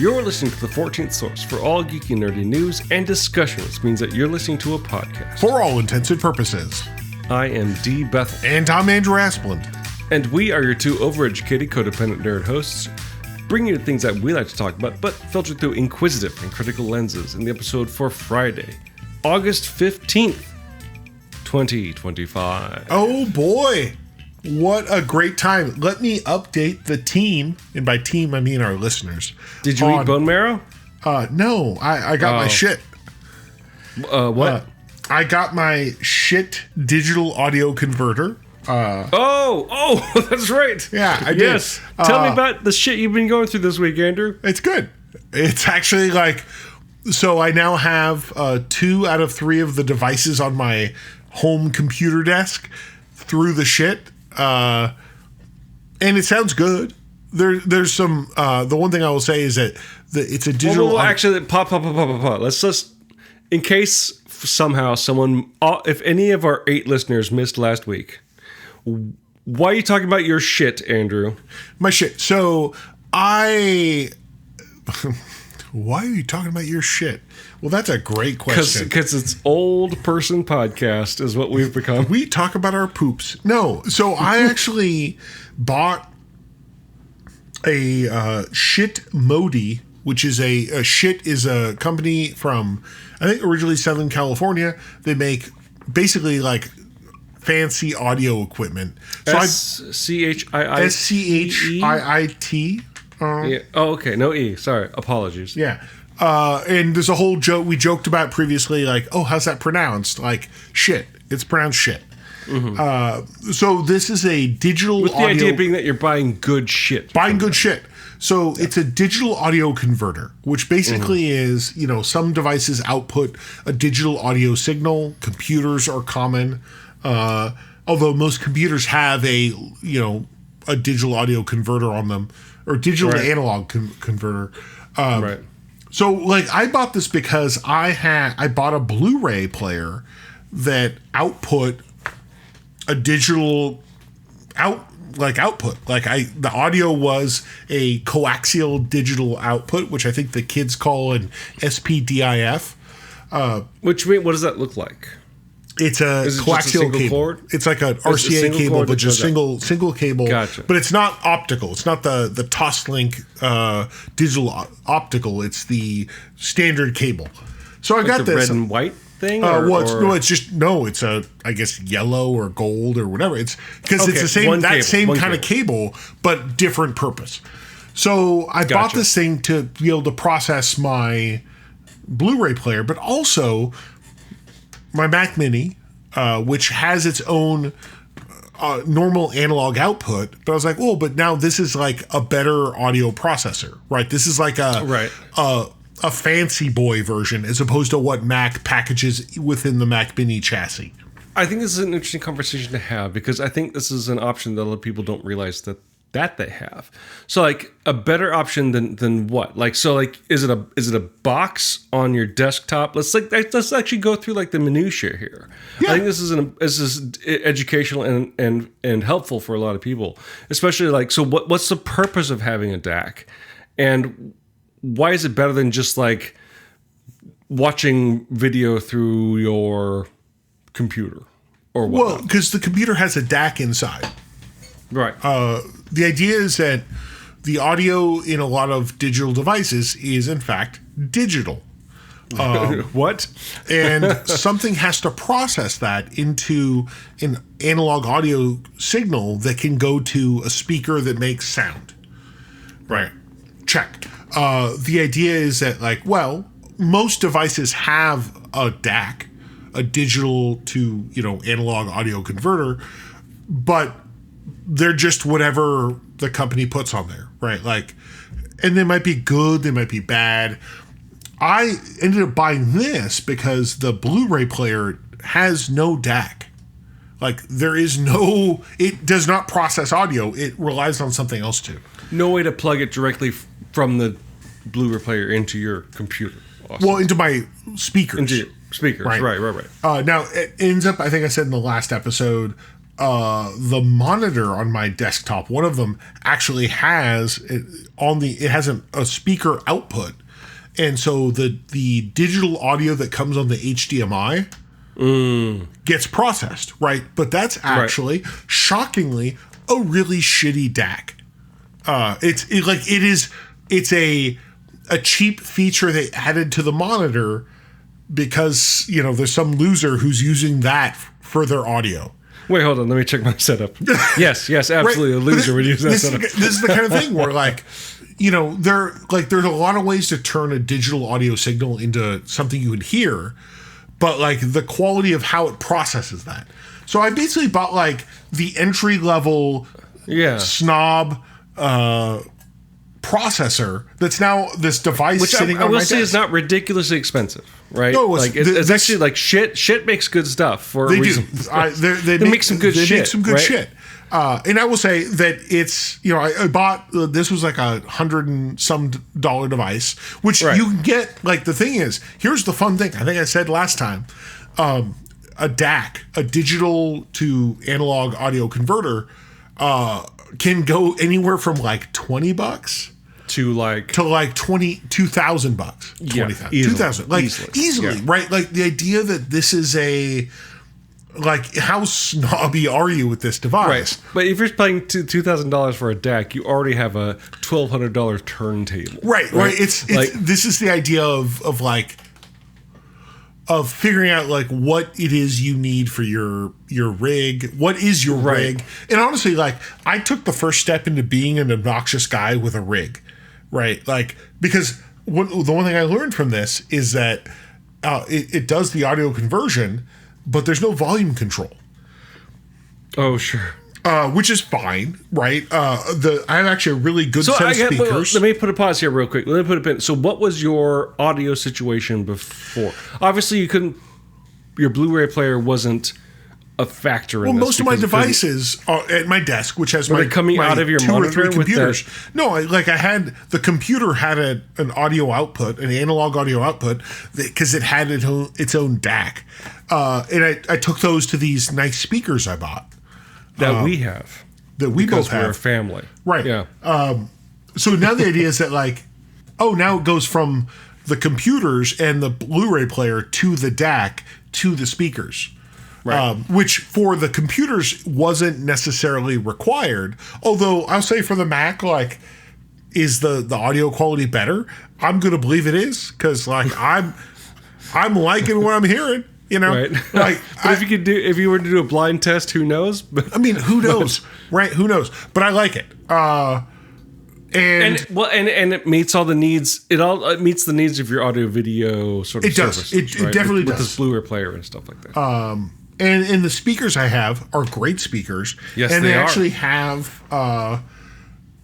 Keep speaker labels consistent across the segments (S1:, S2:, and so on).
S1: You're listening to the 14th source for all geeky nerdy news and discussion, which means that you're listening to a podcast.
S2: For all intents and purposes.
S1: I am D. Bethel.
S2: And I'm Andrew Asplund.
S1: And we are your two overeducated, codependent nerd hosts, bringing you the things that we like to talk about, but filtered through inquisitive and critical lenses in the episode for Friday, August 15th, 2025.
S2: Oh boy, what a great time. Let me update the team, and by team I mean our listeners.
S1: Did you eat bone marrow?
S2: No, I got my shit.
S1: What?
S2: I got my Schiit digital audio converter.
S1: That's right.
S2: Yeah, I did.
S1: Yes. Tell me about the shit you've been going through this week, Andrew.
S2: It's good. It's actually so I now have 2 out of 3 of the devices on my home computer desk through the Schiit. And it sounds good. There's some, the one thing I will say is that it's a digital.
S1: Actually, pop. Let's just, in case somehow someone, if any of our 8 listeners missed last week, why are you talking about your shit, Andrew?
S2: My shit. So why are you talking about your shit? Well, that's a great question.
S1: Because it's old person podcast is what we've become.
S2: We talk about our poops. No. So I actually bought a Schiit Modi, which is Schiit is a company from, I think, originally Southern California. They make basically like fancy audio equipment. So
S1: Schiit. Yeah. Oh, okay. No E. Sorry. Apologies.
S2: Yeah. And there's a whole joke we joked about previously, like, oh, how's that pronounced? Like, shit. It's pronounced shit. Mm-hmm. So this is a digital
S1: with the
S2: audio,
S1: idea being that you're buying good shit.
S2: Buying good shit. So it's a digital audio converter, which basically is, some devices output a digital audio signal. Computers are common. Although most computers have a digital audio converter on them, or digital to analog converter.
S1: Right.
S2: So I bought this because I bought a Blu-ray player that output a digital output. The audio was a coaxial digital output, which I think the kids call an SPDIF.
S1: What does that look like?
S2: It's a coaxial cable. Cord? It's like an RCA cable, but just single cable.
S1: Gotcha.
S2: But it's not optical. It's not the Toslink digital optical. It's the standard cable. So I got this
S1: red and white thing.
S2: It's I guess yellow or gold or whatever. It's because it's the same same kind of cable, but different purpose. So I bought this thing to be able to process my Blu-ray player, but also my Mac Mini, which has its own normal analog output. But I was like, but now this is like a better audio processor, right? This is like a fancy boy version as opposed to what Mac packages within the Mac Mini chassis. I
S1: think this is an interesting conversation to have because I think this is an option that a lot of people don't realize that they have. So a better option than what? Is it a box on your desktop? Let's actually go through the minutiae here. Yeah. I think this is educational and helpful for a lot of people, especially what's the purpose of having a DAC, and why is it better than just watching video through your computer or what?
S2: Well, because the computer has a DAC inside.
S1: Right.
S2: The idea is that the audio in a lot of digital devices is, in fact, digital.
S1: What?
S2: And something has to process that into an analog audio signal that can go to a speaker that makes sound. Right. Check. The idea is that, most devices have a DAC, a digital to, analog audio converter, but they're just whatever the company puts on there, right? And they might be good, they might be bad. I ended up buying this because the Blu-ray player has no DAC. It does not process audio. It relies on something else to.
S1: No way to plug it directly from the Blu-ray player into your computer.
S2: Awesome. Well, into my speakers.
S1: Into your speakers, right.
S2: Now, it ends up, I think I said in the last episode, the monitor on my desktop, one of them actually has it has a speaker output, and so the digital audio that comes on the HDMI gets processed, right? But that's actually shockingly a really shitty DAC. It's a cheap feature they added to the monitor because there's some loser who's using that for their audio.
S1: Wait, hold on. Let me check my setup. Yes, absolutely. Right. A loser would use that setup.
S2: This is the kind of thing where, there's a lot of ways to turn a digital audio signal into something you can hear, but the quality of how it processes that. So I basically bought the entry level snob processor that's now this device sitting on my desk. Which I will say is
S1: not ridiculously expensive, right? No, it's actually shit. Shit makes good stuff for a reason. They make some good shit. They make some good shit.
S2: And I will say that it's, I bought, this was $100 and some device, which you can get, the thing is, here's the fun thing. I think I said last time, a DAC, a digital to analog audio converter, can go anywhere from $20
S1: to
S2: $22,000 bucks. $2,000 easily, right? The idea that this is how snobby are you with this device?
S1: Right. But if you're paying $2,000 for a DAC, you already have a $1,200 turntable.
S2: Right. It's this is the idea of figuring out what it is you need for your rig. What is your rig? And honestly, I took the first step into being an obnoxious guy with a rig, right? Because the one thing I learned from this is that it does the audio conversion, but there's no volume control.
S1: Oh, sure.
S2: Which is fine, right? I have actually a really good set of speakers.
S1: Let me put a pause here real quick. Let me put a pin. So what was your audio situation before? Obviously, you couldn't. Your Blu-ray player wasn't a factor in this.
S2: Well, most of my devices are at my desk, which has
S1: coming out of your
S2: two
S1: monitor
S2: or three computers. No, I had the computer had an audio output, an analog audio output, because it had its own DAC, and I took those to these nice speakers I bought.
S1: That we have.
S2: That we both have.
S1: We're a family.
S2: Right.
S1: Yeah.
S2: So now the idea is that now it goes from the computers and the Blu-ray player to the DAC to the speakers. Right. Which for the computers wasn't necessarily required. Although I'll say for the Mac, is the audio quality better? I'm going to believe it is because I'm liking what I'm hearing.
S1: Right. But if you were to do a blind test, who knows?
S2: I mean, who knows, right? Who knows? But I like it. And
S1: it meets all the needs. It meets the needs of your audio video sort of services.
S2: It definitely does.
S1: With this Blu-ray player and stuff like that.
S2: And the speakers I have are great speakers.
S1: Yes,
S2: and
S1: they
S2: actually have a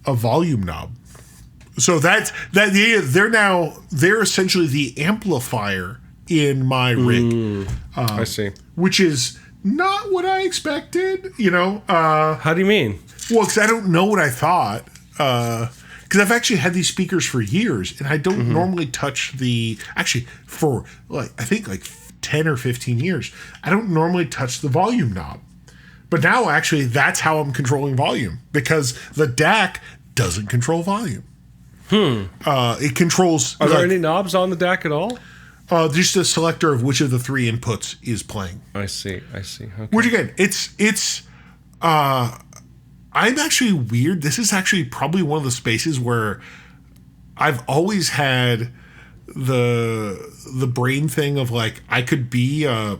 S2: volume knob. So they're essentially the amplifier in my rig.
S1: I see.
S2: Which is not what I expected,
S1: How do you mean?
S2: Well, because I don't know what I thought. Because I've actually had these speakers for years, and I don't normally touch for I think 10 or 15 years, I don't normally touch the volume knob. But now, actually, that's how I'm controlling volume, because the DAC doesn't control volume. It controls...
S1: Are there any knobs on the DAC at all?
S2: Just a selector of which of the three inputs is playing.
S1: I see. Okay.
S2: Which again, it's I'm actually weird. This is actually probably one of the spaces where I've always had the brain thing of I could be a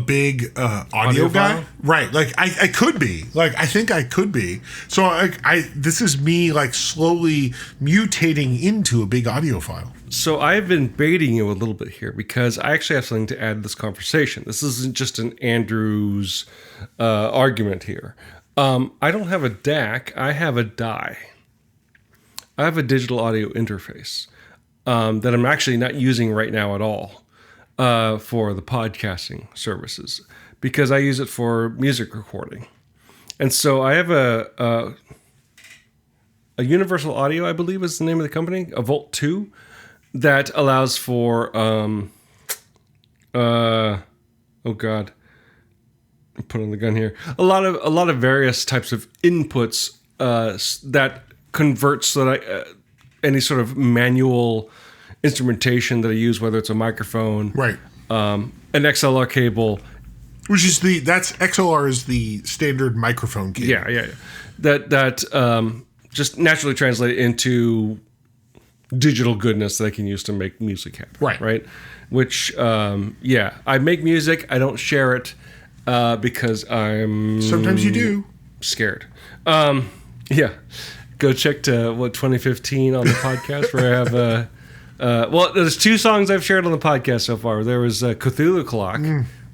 S2: big audio guy. Right. I could be. I think I could be. So this is me slowly mutating into a big audiophile.
S1: So I've been baiting you a little bit here because I actually have something to add to this conversation. This isn't just an Andrew's argument here. I don't have a DAC. I have a DAI. I have a digital audio interface that I'm actually not using right now at all for the podcasting services because I use it for music recording. And so I have a Universal Audio, I believe is the name of the company, a Volt 2, that allows for, put on the gun here. A lot of various types of inputs that converts so that any sort of manual instrumentation that I use, whether it's a microphone,
S2: Right.
S1: An XLR cable,
S2: Which is XLR is the standard microphone cable.
S1: yeah. That just naturally translate into digital goodness that I can use to make music happen. Right. Which, I make music. I don't share it because I'm...
S2: Sometimes you do.
S1: Scared. Yeah. Go check to 2015 on the podcast where I have there's 2 songs I've shared on the podcast so far. There was Cthulhu Clock,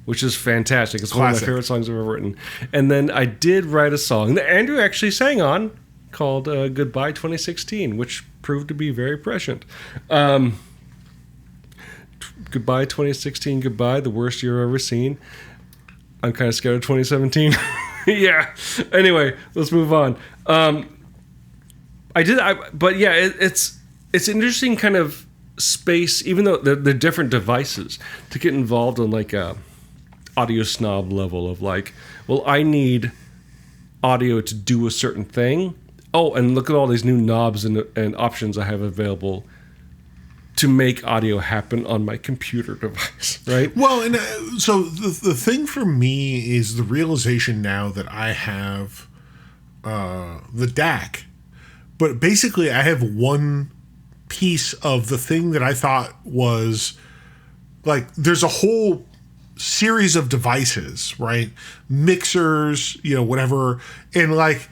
S1: which is fantastic. It's one of my favorite songs I've ever written. And then I did write a song that Andrew actually sang on called Goodbye 2016, which proved to be very prescient. Goodbye 2016, goodbye, the worst year I've ever seen. I'm kind of scared of 2017. Yeah. Anyway, let's move on. It's an interesting kind of space, even though they're different devices, to get involved on like a audio snob level of like, well, I need audio to do a certain thing. Oh, and look at all these new knobs and options I have available to make audio happen on my computer device, right?
S2: Well, and so the thing for me is the realization now that I have the DAC, but basically I have one piece of the thing that I thought was like, there's a whole series of devices, right? Mixers, whatever. And like,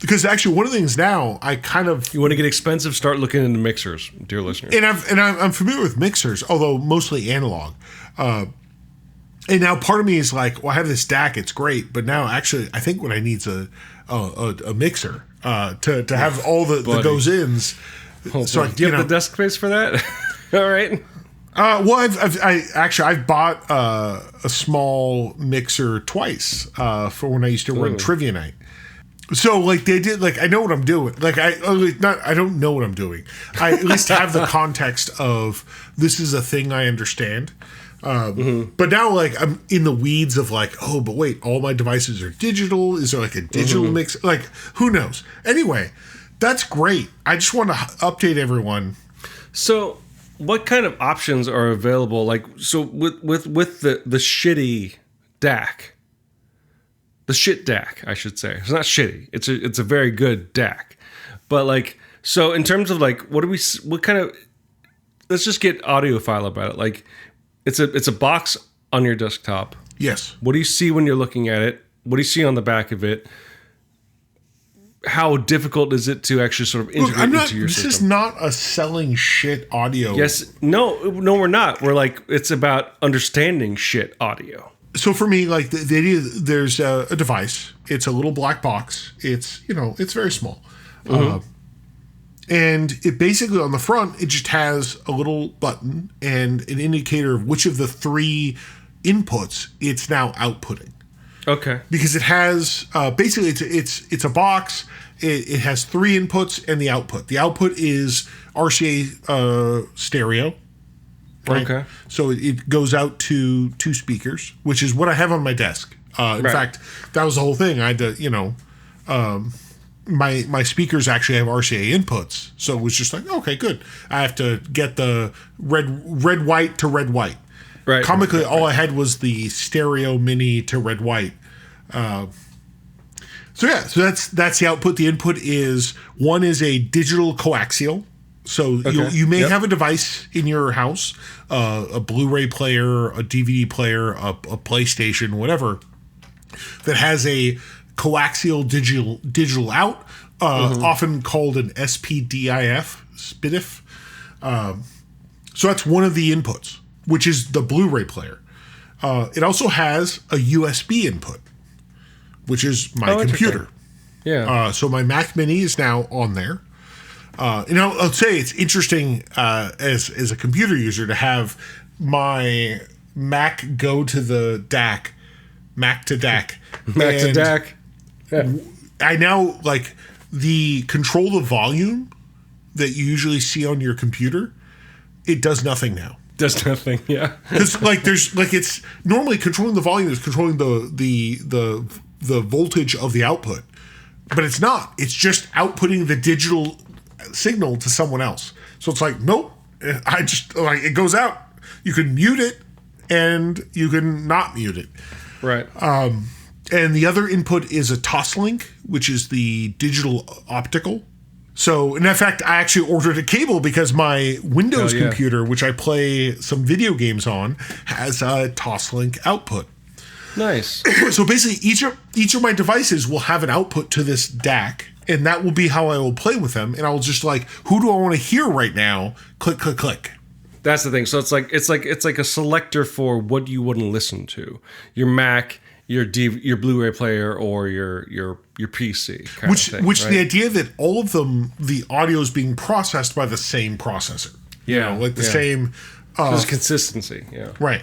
S2: because actually one of the things now I kind of...
S1: You want to get expensive, start looking into mixers, dear listeners.
S2: And I'm familiar with mixers, although mostly analog. And now part of me is like, well, I have this DAC, it's great, but now actually I think what I need is a mixer to have all the goes-ins.
S1: So do you have the desk space for that? All right.
S2: Well, I've bought a small mixer twice for when I used to run Trivia Night. So like they did, like I know what I'm doing. Like I don't know what I'm doing. I at least have the context of this is a thing I understand. But now like I'm in the weeds of like, oh, but wait, all my devices are digital. Is there like a digital mix? Like who knows? Anyway, that's great. I just want to update everyone.
S1: So what kind of options are available? Like, so with the shitty DAC, the shit DAC, I should say. It's not shitty. It's a very good DAC. But like, so in terms of like, what kind of, let's just get audiophile about it. Like, it's a box on your desktop.
S2: Yes.
S1: What do you see when you're looking at it? What do you see on the back of it? How difficult is it to actually sort of integrate into your system?
S2: This is not a selling shit audio.
S1: Yes. No, we're not. We're like, it's about understanding shit audio.
S2: So for me, like the idea, there's a device. It's a little black box. It's, it's very small. And it basically on the front, it just has a little button and an indicator of which of the 3 inputs it's now outputting.
S1: Okay.
S2: Because it has basically it's a box. It has 3 inputs and the output. The output is RCA stereo. Right? Okay. So it goes out to 2 speakers, which is what I have on my desk. In fact, that was the whole thing. I had to, my speakers actually have RCA inputs, so it was just like, okay, good. I have to get the red white to red white. Right. Comically, all I had was the stereo mini to red white. So that's the output. The input is one is a digital coaxial. So you may have a device in your house, a Blu-ray player, a DVD player, a PlayStation, whatever, that has a coaxial digital out, often called an SPDIF, SPDIF. So that's one of the inputs, which is the Blu-ray player. It also has a USB input, which is my computer.
S1: Yeah.
S2: So my Mac Mini is now on there. I'll say it's interesting as a computer user to have my Mac go to the DAC, Mac to DAC.
S1: Mac to DAC. Yeah.
S2: I now like the control the volume that you usually see on your computer. It does nothing now.
S1: Does nothing. Yeah.
S2: Because like there's like it's normally controlling the volume is controlling the voltage of the output, but it's not. It's just outputting the digital signal to someone else. So it's like, nope. I just like it goes out. You can mute it and you can not mute it.
S1: Right.
S2: And the other input is a Toslink, which is the digital optical. So, and in fact, I actually ordered a cable because my Windows computer, which I play some video games on, has a Toslink output.
S1: Nice.
S2: So basically, each of my devices will have an output to this DAC, and that will be how I will play with them. And I will just like, who do I want to hear right now? Click, click, click.
S1: That's the thing. So it's like a selector for what you want to listen to. Your Mac, your Blu-ray player, or your PC.
S2: Which
S1: right?
S2: the idea that all of them, the audio is being processed by the same processor.
S1: Yeah,
S2: like the same.
S1: There's consistency. Yeah,
S2: right.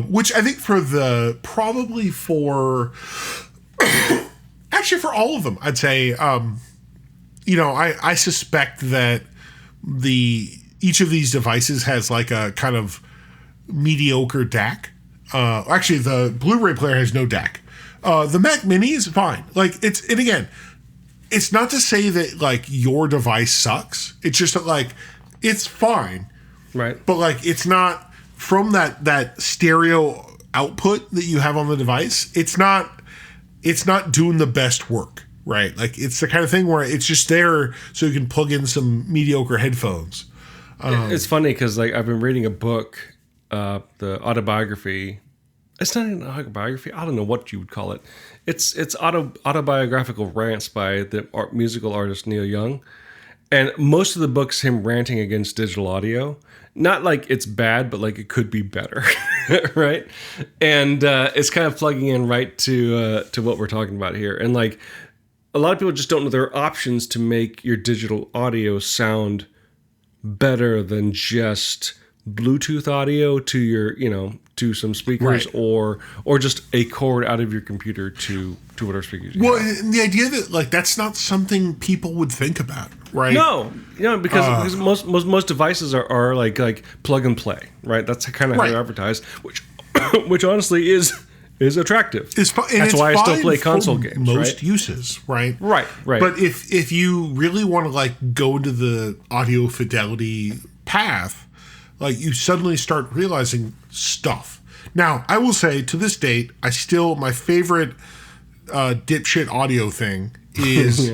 S2: Which I think probably for actually for all of them, I'd say. I suspect that each of these devices has like a kind of mediocre DAC. Actually, the Blu-ray player has no DAC. The Mac Mini is fine. Like it's not to say that like your device sucks. It's just that like it's fine,
S1: right?
S2: But like it's not from that stereo output that you have on the device. It's not doing the best work, right? Like it's the kind of thing where it's just there so you can plug in some mediocre headphones.
S1: It's funny because like I've been reading a book, the autobiography. It's not an autobiography. I don't know what you would call it. It's autobiographical rants by the musical artist Neil Young, and most of the book's him ranting against digital audio. Not like it's bad, but like it could be better, right? And it's kind of plugging in right to what we're talking about here. And like a lot of people just don't know there are options to make your digital audio sound better than just Bluetooth audio to your, to some speakers, right, or just a cord out of your computer to whatever speakers you have.
S2: And the idea that like that's not something people would think about, right?
S1: No, because most devices are like plug and play, right? That's kind of how they're advertised, which honestly is attractive. That's why I still play console games.
S2: Most uses, right?
S1: Right.
S2: But if you really want to like go into the audio fidelity path, like you suddenly start realizing stuff. Now, I will say to this date, my favorite dipshit audio thing is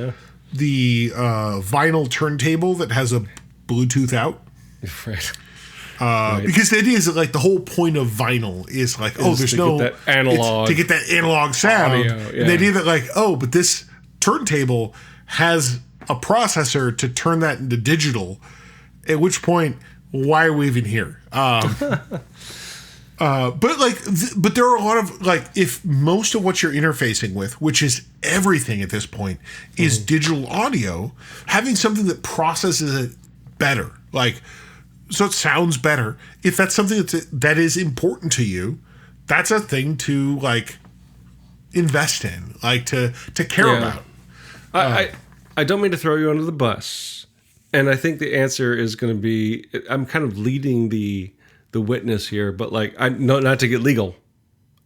S2: the vinyl turntable that has a Bluetooth out.
S1: Right.
S2: Because the idea is that like the whole point of vinyl is like, there's no
S1: get that analog
S2: to get that analog sound.
S1: Audio,
S2: And the idea that like, but this turntable has a processor to turn that into digital, at which point, why are we even here? But there are a lot of like, if most of what you're interfacing with, which is everything at this point, is digital audio, having something that processes it better, like, so it sounds better. If that's something that is important to you, that's a thing to like invest in, like to care about.
S1: I don't mean to throw you under the bus. And I think the answer is going to be, I'm kind of leading the witness here, but like, not to get legal.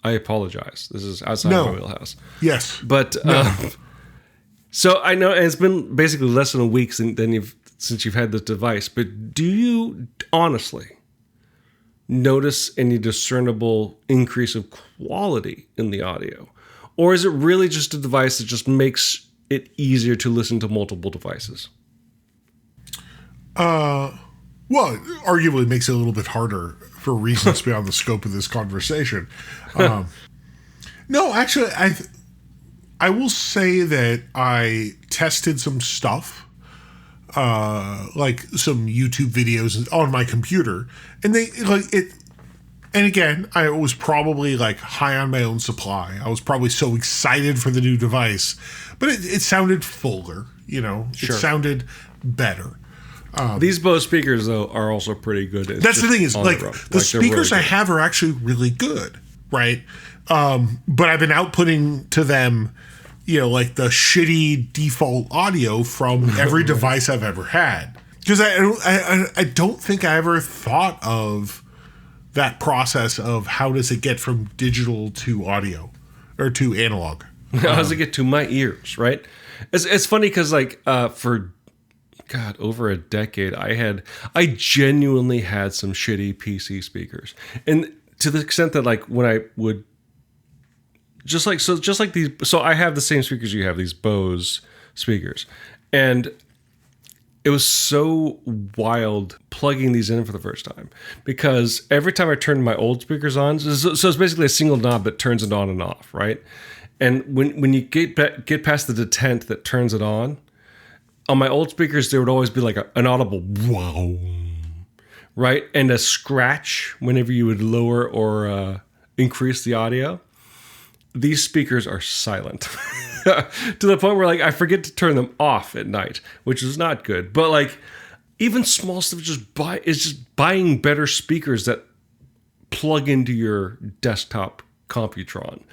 S1: I apologize. This is outside my wheelhouse.
S2: Yes.
S1: But, so I know, and it's been basically less than a week since you've had this device, but do you honestly notice any discernible increase of quality in the audio? Or is it really just a device that just makes it easier to listen to multiple devices?
S2: Well, arguably makes it a little bit harder for reasons beyond the scope of this conversation. No, actually, I will say that I tested some stuff, like some YouTube videos on my computer, and they like it. And again, I was probably like high on my own supply. I was probably so excited for the new device, but it sounded fuller. It sounded better.
S1: These Bose speakers, though, are also pretty good.
S2: That's the thing is, like, the speakers I have are actually really good, right? But I've been outputting to them, like the shitty default audio from every device I've ever had. Because I don't think I ever thought of that process of how does it get from digital to audio or to analog.
S1: How does it get to my ears, right? It's funny because like for God, over a decade, I genuinely had some shitty PC speakers, and to the extent that like when I would just like these, so I have the same speakers you have, these Bose speakers, and it was so wild plugging these in for the first time because every time I turned my old speakers on, so it's basically a single knob that turns it on and off, right? And when you get past the detent that turns it on my old speakers, there would always be like an audible wow, right? And a scratch whenever you would lower or increase the audio. These speakers are silent to the point where like I forget to turn them off at night, which is not good. But like even small stuff, just buying better speakers that plug into your desktop Computron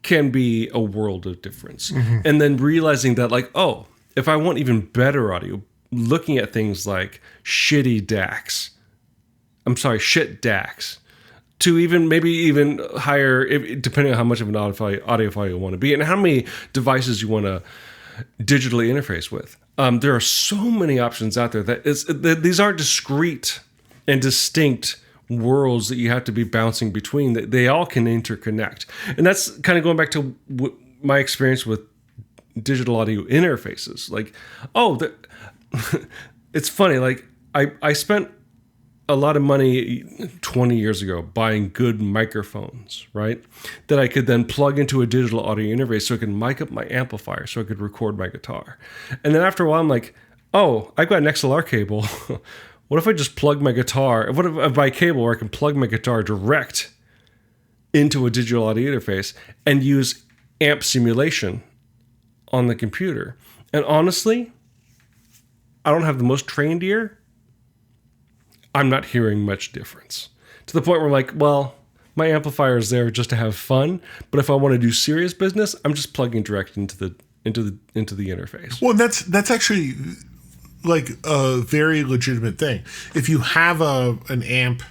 S1: can be a world of difference. Mm-hmm. And then realizing that like, oh, if I want even better audio, looking at things like shit DACs, to maybe even higher, depending on how much of an audiophile you want to be and how many devices you want to digitally interface with. There are so many options out there that these aren't discrete and distinct worlds that you have to be bouncing between. That they all can interconnect, and that's kind of going back to my experience with digital audio interfaces. Like, it's funny. Like I spent a lot of money 20 years ago buying good microphones, right? That I could then plug into a digital audio interface so I could mic up my amplifier so I could record my guitar. And then after a while, I'm like, oh, I've got an XLR cable. What if I just plug my guitar? What if I buy a cable where I can plug my guitar direct into a digital audio interface and use amp simulation on the computer? And honestly, I don't have the most trained ear. I'm not hearing much difference, to the point where I'm like, well, my amplifier is there just to have fun, but if I want to do serious business, I'm just plugging direct into the interface.
S2: Well, that's actually like a very legitimate thing. If you have an amp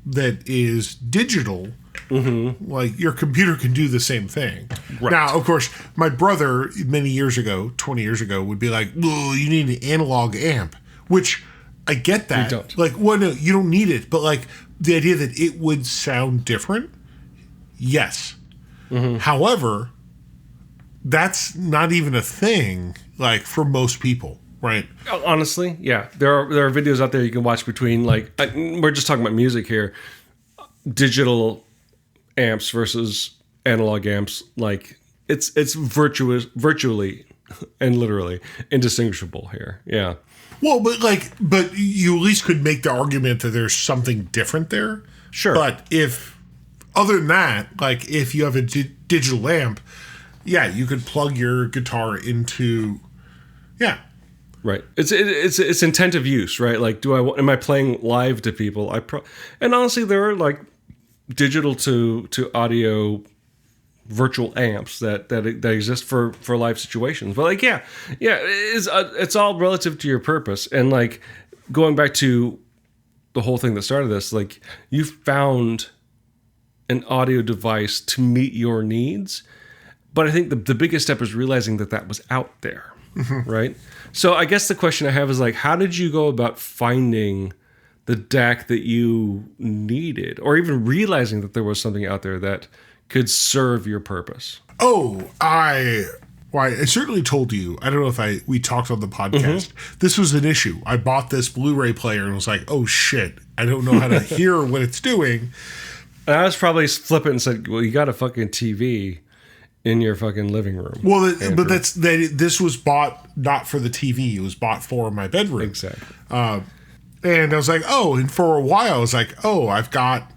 S2: that is digital, mm-hmm. like your computer can do the same thing. Right. Now, of course, my brother many years ago, 20 years ago, would be like, "Well, you need an analog amp," which I get that.
S1: You don't.
S2: Like, well, no, you don't need it, but like the idea that it would sound different, yes. Mm-hmm. However, that's not even a thing, like for most people, right?
S1: Honestly, yeah. There are videos out there you can watch between like we're just talking about music here, digital amps versus analog amps. Like it's virtually and literally indistinguishable here. Yeah.
S2: Well, but you at least could make the argument that there's something different there.
S1: Sure.
S2: But if, other than that, like if you have a digital amp, yeah, you could plug your guitar into, yeah.
S1: Right. It's intent of use, right? Like, am I playing live to people? And honestly, there are like digital to audio virtual amps that exist for live situations, but like yeah it's all relative to your purpose. And like going back to the whole thing that started this, like you found an audio device to meet your needs, but I think the biggest step is realizing that was out there. Mm-hmm. Right. So I guess the question I have is like, how did you go about finding the DAC that you needed, or even realizing that there was something out there that could serve your purpose?
S2: Oh, I certainly told you. I don't know if we talked on the podcast. Mm-hmm. This was an issue. I bought this Blu-ray player and was like, oh shit, I don't know how to hear what it's doing.
S1: And I was probably flippant and said, well, you got a fucking TV in your fucking living room.
S2: Well, but this was bought not for the TV. It was bought for my bedroom.
S1: Exactly.
S2: And I was like, oh, and for a while I was like, oh, I've got,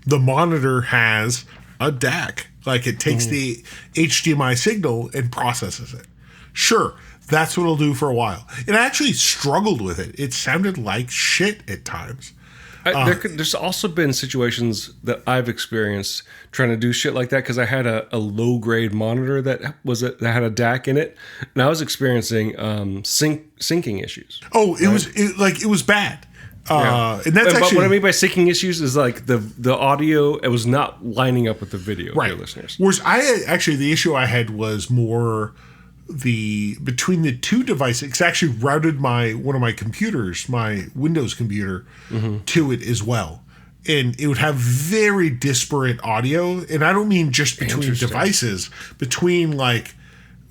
S2: the monitor has a DAC. Like it takes the HDMI signal and processes it. Sure, that's what it'll do for a while. And I actually struggled with it. It sounded like shit at times.
S1: There's also been situations that I've experienced trying to do shit like that because I had a low grade monitor that had a DAC in it, and I was experiencing syncing issues.
S2: Oh, it was bad. And that's
S1: But
S2: actually
S1: what I mean by syncing issues is like the audio, it was not lining up with the video,
S2: right.
S1: dear listeners.
S2: Whereas the issue I had was more between the two devices. It's actually routed one of my computers, my Windows computer, to it as well. And it would have very disparate audio. And I don't mean just between devices, between like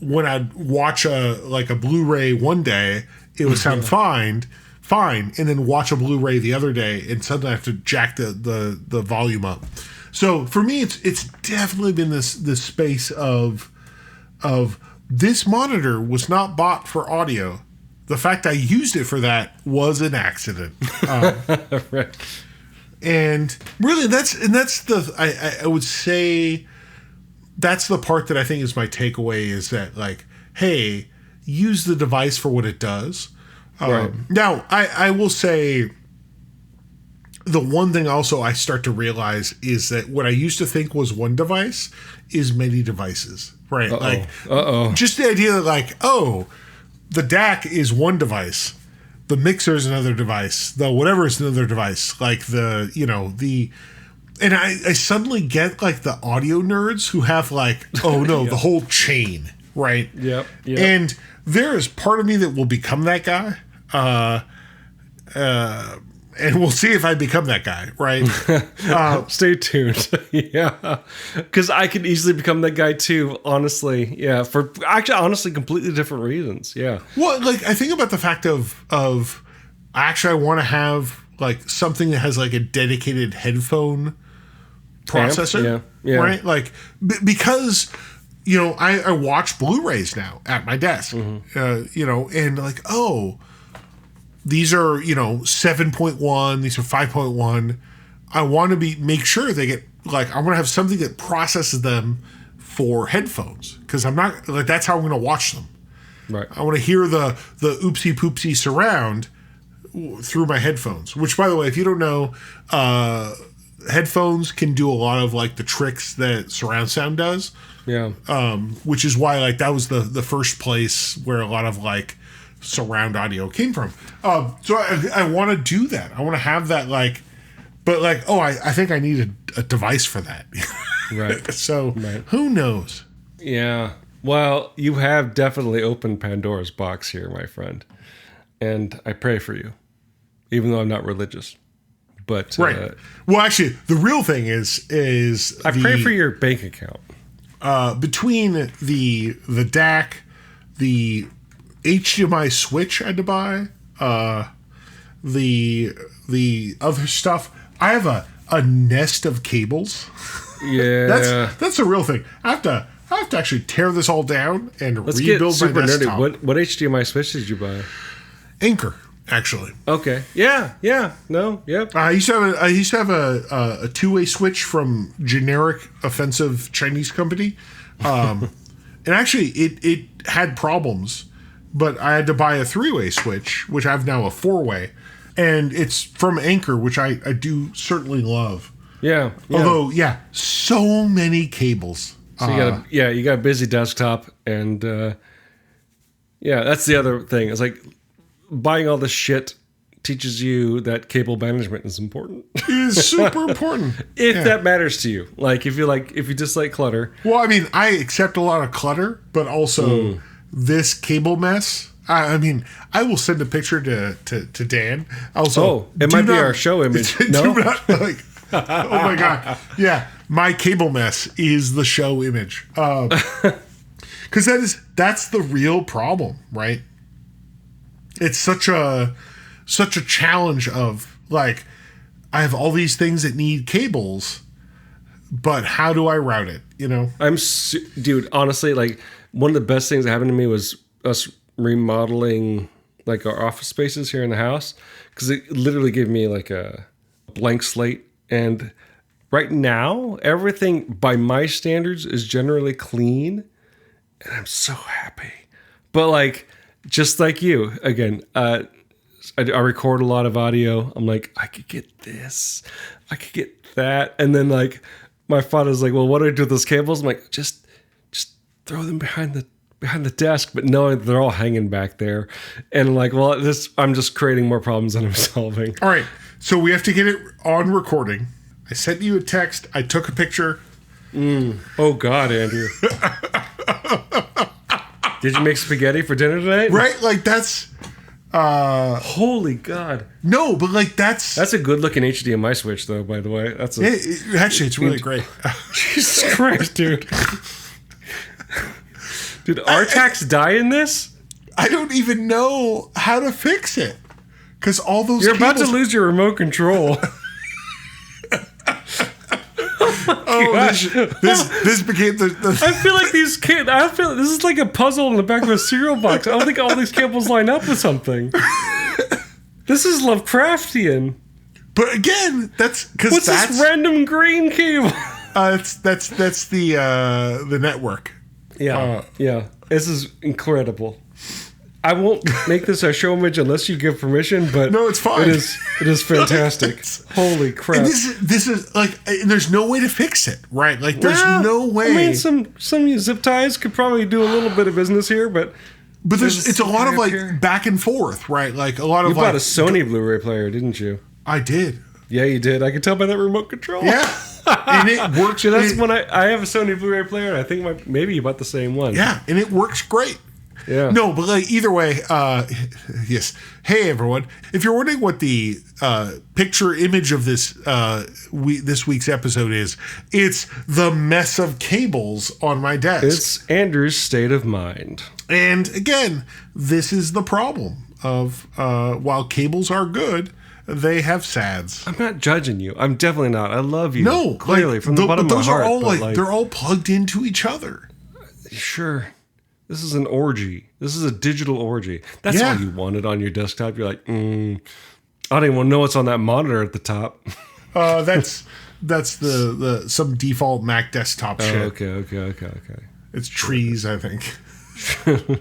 S2: when I'd watch a Blu-ray one day, it would sound fine, and then watch a Blu-ray the other day, and suddenly I have to jack the volume up. So for me, it's definitely been this space of this monitor was not bought for audio. The fact I used it for that was an accident.
S1: Right.
S2: And really, I would say that's the part that I think is my takeaway is that, like, hey, use the device for what it does.
S1: Right.
S2: Now, I will say the one thing also I start to realize is that what I used to think was one device is many devices, right? Just the idea that, like, oh, the DAC is one device. The mixer is another device. The whatever is another device. Like and I suddenly get like the audio nerds who have like, oh no, the whole chain, right?
S1: Yep.
S2: And there is part of me that will become that guy. And we'll see if I become that guy, right?
S1: Stay tuned. Yeah. Because I could easily become that guy too, honestly. Yeah. For honestly, completely different reasons. Yeah.
S2: Well, like, I think about the fact of actually I want to have like something that has like a dedicated headphone processor.
S1: Yeah.
S2: Right? Like, because, I watch Blu-rays now at my desk, and like, oh, these are, 7.1, these are 5.1. I want to make sure they get, like, I want to have something that processes them for headphones. Because I'm not, like, that's how I'm going to watch them.
S1: Right.
S2: I want to hear the oopsie poopsie surround through my headphones. Which, by the way, if you don't know, headphones can do a lot of, like, the tricks that surround sound does.
S1: Yeah.
S2: Which is why, like, that was the first place where a lot of, like, surround audio came from. So I want to do that. I want to have that, like, but like, oh, I think I need a device for that.
S1: Right.
S2: So who knows?
S1: Yeah. Well, you have definitely opened Pandora's box here, my friend. And I pray for you, even though I'm not religious. But
S2: right. Well, actually, the real thing is
S1: I pray for your bank account.
S2: Between the DAC, the HDMI Switch I had to buy, the other stuff. I have a nest of cables.
S1: Yeah,
S2: that's the real thing. I have to actually tear this all down and
S1: Let's
S2: rebuild
S1: get super
S2: my desktop.
S1: nerdy. What HDMI switch did you buy?
S2: Anker, actually.
S1: Okay. Yeah. No. Yep.
S2: I used to have a two-way switch from generic offensive Chinese company, and actually it had problems. But I had to buy a three-way switch, which I have now a four-way, and it's from Anker, which I do certainly love.
S1: Yeah.
S2: Although, so many cables.
S1: So you got a busy desktop, and that's the other thing. It's like buying all this shit teaches you that cable management is important.
S2: It is super important.
S1: If that matters to you. Like if you dislike clutter.
S2: Well, I mean, I accept a lot of clutter, but also this cable mess. I mean, I will send a picture to Dan. Also,
S1: it might be our show image. No?
S2: Oh my God. Yeah. My cable mess is the show image. Because that's the real problem, right? It's such a challenge of, like, I have all these things that need cables, but how do I route it?
S1: Dude, honestly, like, one of the best things that happened to me was us remodeling, like, our office spaces here in the house, because it literally gave me like a blank slate. And right now, everything by my standards is generally clean, and I'm so happy. But like, just like you, again, I record a lot of audio. I'm like, I could get this, I could get that, and then like my father's like, well, what do I do with those cables? I'm like, just throw them behind the behind the desk, but no, they're all hanging back there. And like, well, I'm just creating more problems than I'm solving.
S2: All right. So we have to get it on recording. I sent you a text. I took a picture.
S1: Oh, God, Andrew. Did you make spaghetti for dinner tonight?
S2: Right? Like, that's...
S1: Holy God.
S2: No, but like, that's
S1: a good-looking HDMI switch, though, by the way.
S2: Actually, it's really great.
S1: Jesus Christ, dude. Did Outtakes die in this?
S2: I don't even know how to fix it. Because all those
S1: You're about to lose your remote control.
S2: This became the
S1: I feel like these kids. I feel this is like a puzzle in the back of a cereal box. I don't think all these cables line up with something. This is Lovecraftian.
S2: But again, that's because
S1: what's this random green cable?
S2: That's the network.
S1: Yeah, yeah. This is incredible. I won't make this a show image unless you give permission, but
S2: no, it's fine.
S1: It is fantastic. Holy crap!
S2: And this is like, there's no way to fix it, right? Like, there's no way.
S1: I mean, some zip ties could probably do a little bit of business here, but
S2: it's a lot of like back and forth, right? Like a lot of
S1: you bought a Sony Blu-ray player, didn't you?
S2: I did.
S1: Yeah, you did. I could tell by that remote control.
S2: Yeah. And it works.
S1: So that's when I have a Sony Blu-ray player. And I think maybe you bought the same one.
S2: Yeah, and it works great.
S1: Yeah.
S2: No, but like either way, yes. Hey everyone, if you're wondering what the picture image of this this week's episode is, it's the mess of cables on my desk.
S1: It's Andrew's state of mind.
S2: And again, this is the problem of while cables are good, they have SADs.
S1: I'm not judging you. I'm definitely not. I love you.
S2: No,
S1: clearly
S2: like,
S1: from the bottom of my heart.
S2: Those are all like they're all plugged into each other.
S1: Sure. This is an orgy. This is a digital orgy. That's all you wanted on your desktop. You're like, I don't even know what's on that monitor at the top.
S2: That's the some default Mac desktop shit.
S1: Okay.
S2: It's trees, I think. But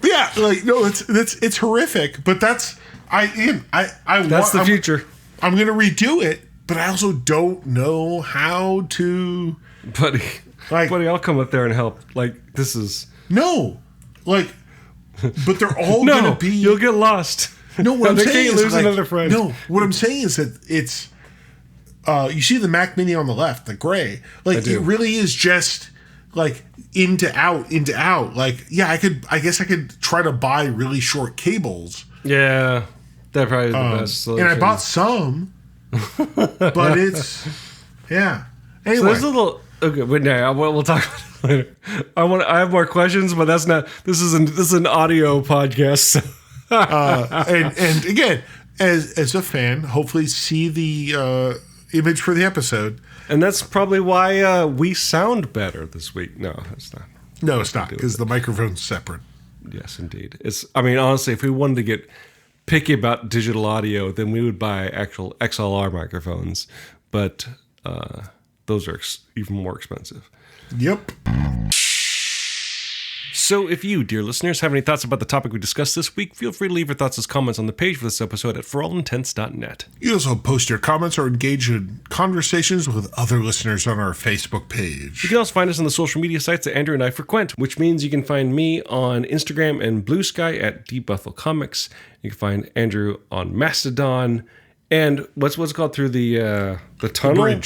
S2: yeah, like no, it's horrific. But that's the
S1: future.
S2: I'm gonna redo it, but I also don't know how to.
S1: Buddy, I'll come up there and help. Like this is.
S2: No, like, but they're all gonna be.
S1: You'll get lost.
S2: No, what I'm saying is
S1: lose another friend.
S2: No, what I'm saying is that it's. You see the Mac Mini on the left, the gray. Like it really is just like into out. Like I guess I could try to buy really short cables.
S1: Yeah, that probably is the best solution.
S2: And I bought some, but it's Anyway,
S1: so there's a little. Okay, but no, we'll talk about it later. I have more questions, but that's not. This is an audio podcast.
S2: And again, as a fan, hopefully see the image for the episode.
S1: And that's probably why we sound better this week. No, it's not.
S2: No, it's not because the microphone's separate.
S1: Yes, indeed. I mean, honestly, if we wanted to get picky about digital audio, then we would buy actual XLR microphones. But those are even more expensive.
S2: Yep.
S1: So if you, dear listeners, have any thoughts about the topic we discussed this week, feel free to leave your thoughts as comments on the page for this episode at forallintents.net.
S2: You also post your comments or engage in conversations with other listeners on our Facebook page.
S1: You can also find us on the social media sites that Andrew and I frequent, which means you can find me on Instagram and Blue Sky at Deep Buffalo Comics. You can find Andrew on Mastodon and what's it called through the tunnel?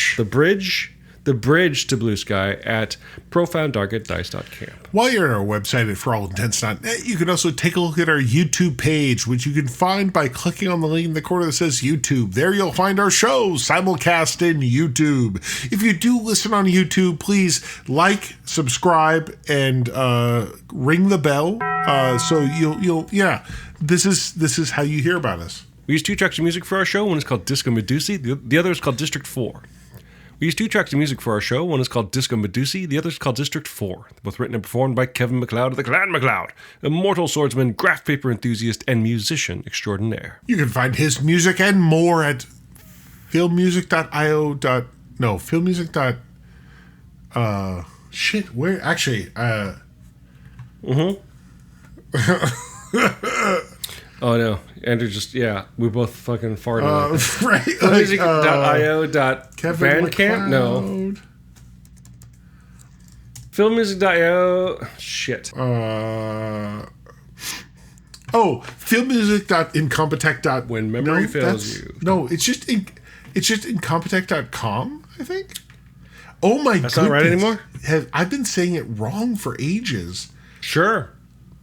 S1: The bridge to Blue Sky at profounddark@dice.camp.
S2: While you're on our website at forallintents.net, you can also take a look at our YouTube page, which you can find by clicking on the link in the corner that says YouTube. There you'll find our shows simulcast in YouTube. If you do listen on YouTube, please like, subscribe, and ring the bell. So you'll this is how you hear about us.
S1: We use 2 tracks of music for our show. One is called Disco Medusi. The other is called District 4. We use 2 tracks of music for our show. One is called Disco Medusi. The other is called District 4. Both written and performed by Kevin MacLeod of the Clan MacLeod, immortal swordsman, graph paper enthusiast, and musician extraordinaire.
S2: You can find his music and more at filmmusic.io. Filmmusic. Shit, where? Actually,
S1: Oh no, Andrew we both fucking farted.
S2: Right.
S1: Music.io.bandcamp? No. Filmmusic.io. Shit.
S2: Filmmusic.incompetech.
S1: When memory fails you.
S2: No, it's just incompetech.com, I think. Oh my goodness.
S1: That's not right anymore?
S2: I've been saying it wrong for ages.
S1: Sure.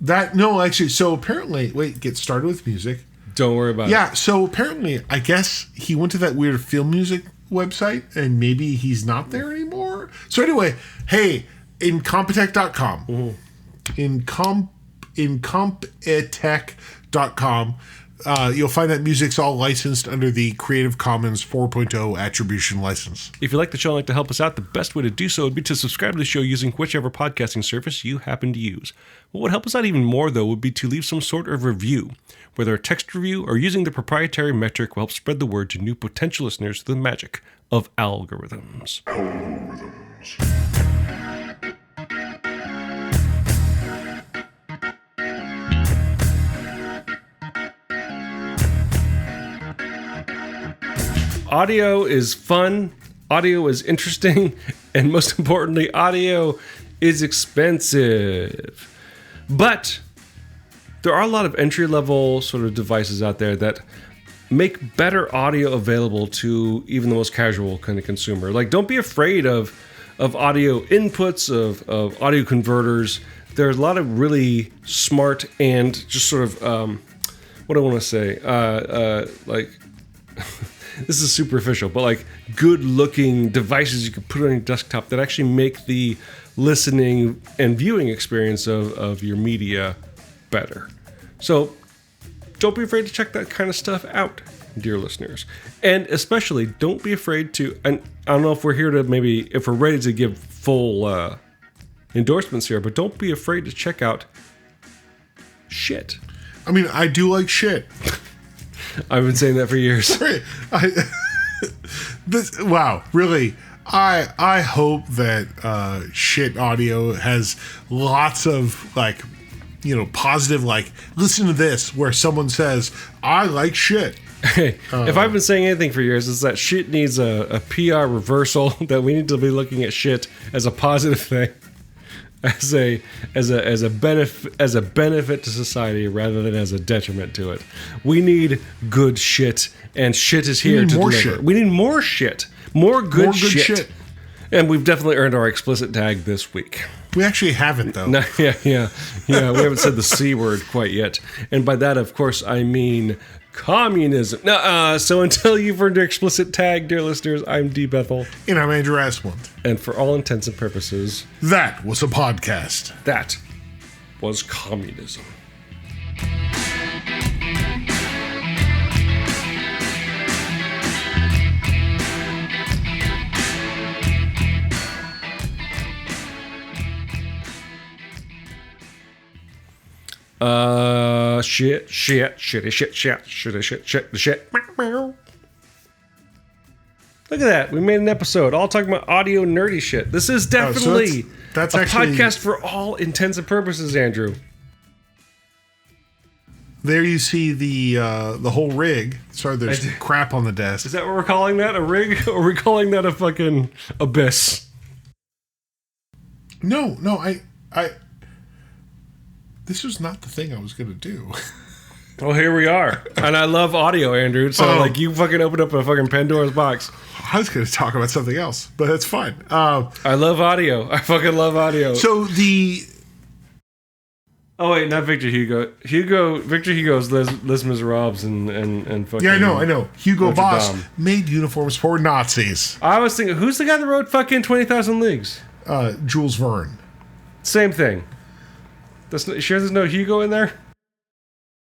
S2: So apparently, get started with music.
S1: Don't worry about it.
S2: Yeah, so apparently, I guess he went to that weird film music website and maybe he's not there anymore. So anyway, hey, incompetech.com. Incompetech.com. You'll find that music's all licensed under the Creative Commons 4.0 attribution license.
S1: If you like the show and like to help us out, the best way to do so would be to subscribe to the show using whichever podcasting service you happen to use. What would help us out even more, though, would be to leave some sort of review, whether a text review or using the proprietary metric will help spread the word to new potential listeners through the magic of algorithms. Audio is fun, audio is interesting, and most importantly, audio is expensive. But there are a lot of entry-level sort of devices out there that make better audio available to even the most casual kind of consumer. Like, don't be afraid of audio inputs, of audio converters. There's a lot of really smart and just sort of, what do I want to say? This is superficial, but like good-looking devices you can put on your desktop that actually make the listening and viewing experience of your media better. So don't be afraid to check that kind of stuff out, dear listeners. And especially, don't be afraid to, and I don't know if we're here to if we're ready to give full endorsements here, but don't be afraid to check out Schiit.
S2: I mean, I do like Schiit.
S1: I've been saying that for years.
S2: Wow, really? I hope that Schiit Audio has lots of positive, listen to this, where someone says, I like Schiit.
S1: Hey, if I've been saying anything for years, it's that Schiit needs a PR reversal, that we need to be looking at Schiit as a positive thing. As a benefit to society rather than as a detriment to it. We need good shit, and Schiit is here to deliver.
S2: Shit.
S1: We need more shit, more good shit. And we've definitely earned our explicit tag this week.
S2: We actually haven't, though.
S1: No, yeah. We haven't said the C word quite yet, and by that, of course, I mean communism. So until you've earned your explicit tag, dear listeners, I'm D. Bethel.
S2: And I'm Andrew Asplund.
S1: And for all intents and purposes,
S2: that was a podcast.
S1: That was communism. Shit. Look at that. We made an episode all talking about audio nerdy shit. This is definitely
S2: that's
S1: a
S2: actually,
S1: podcast for all intents and purposes, Andrew.
S2: There you see the whole rig. Sorry, there's crap on the desk.
S1: Is that what we're calling that? A rig? Or are we calling that a fucking abyss?
S2: No, I this was not the thing I was going to do.
S1: Well, here we are. And I love audio, Andrew. So, you fucking opened up a fucking Pandora's box.
S2: I was going to talk about something else, but that's fine.
S1: I love audio. I fucking love audio.
S2: So,
S1: Oh, wait, not Victor Hugo. Victor Hugo's Les Miserables and fucking...
S2: Yeah, I know. Hugo
S1: Notre
S2: Boss
S1: Dame.
S2: made uniforms for Nazis.
S1: I was thinking, who's the guy that wrote fucking 20,000 Leagues?
S2: Jules Verne.
S1: Same thing. Sure there's no Hugo in there?